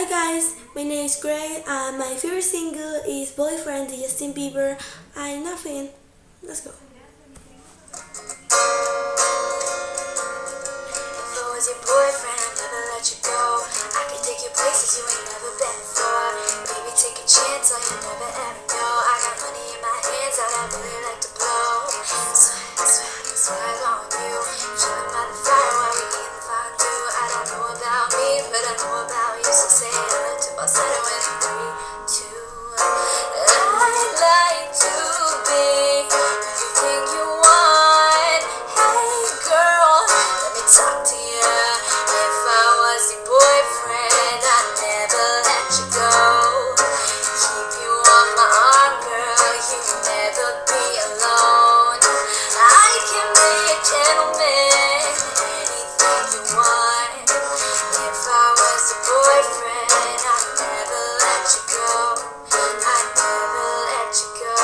Hi guys, my name is Gray and my favorite single is Boyfriend by Justin Bieber and Nothing. Let's go. If I was your boyfriend, I'd never let you go. I could take you places you ain't never been before. Baby, take a chance, or you never ever know. I got money in my hands that I really like to blow. Swag on you. Chillin' by the fire while we eatin' fondue. I don't know about me, but I know about you. So say hello to falsetto in 3, 2. I'd like to be everything you want. Hey girl, let me talk to you. If I was your boyfriend, I'd never let you go. Keep you on my arm, girl, you'd never be alone. I can be a gentleman, anything you want. If I was your boyfriend, I'd never let you go. I'd never let you go.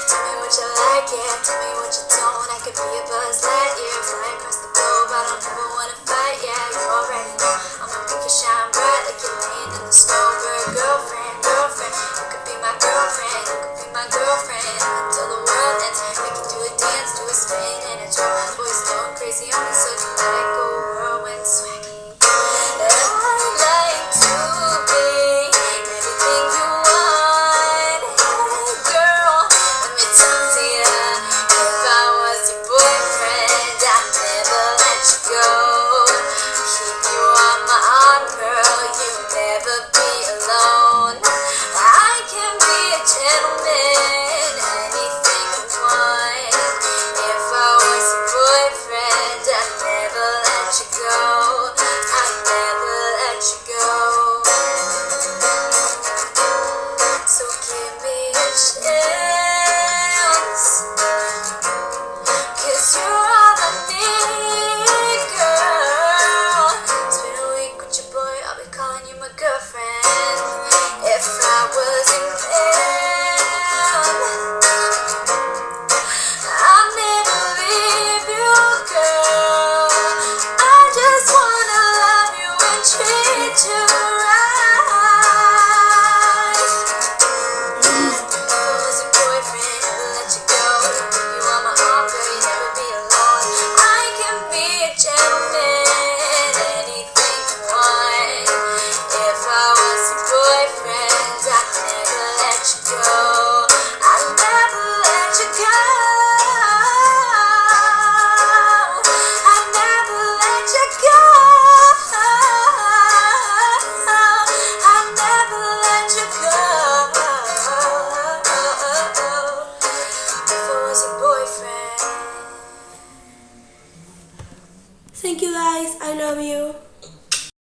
Tell me what you like, yeah, tell me what you don't. I could be a Buzz Lightyear, fly across the globe. I don't ever wanna fight, yeah, you already know. I'ma make you shine bright like you're laying in the snow. Girl, girlfriend, you could be my girlfriend, you could be my girlfriend until the world ends. We can do a dance, do a spin, and a twirl. Boys going crazy on me, so just let it go, whirlwind swaggy. I'd like to be everything you want. Hey girl, let me talk to you. If I was your boyfriend, I'd never let you go. Keep you on my arm, girl, you'll never be alone. I can be a gentleman, anything you want. If I was your boyfriend, I'd never let you go. I'd never let you go. So give me a chance, 'cause you're all I need, girl. Spend a week with your boy, I'll be calling you my girlfriend. If I wasn't I'll never leave you, girl. I just wanna love you and treat you right. If I was your boyfriend, never let you go. Keep you on my arm, girl, you never be alone. I can be a gentleman, anything you want. If I was your boyfriend, I'd never let you go. I'd never let you go. I'd never let you go. I'd never let you go. If I was your boyfriend. Thank you guys, I love you.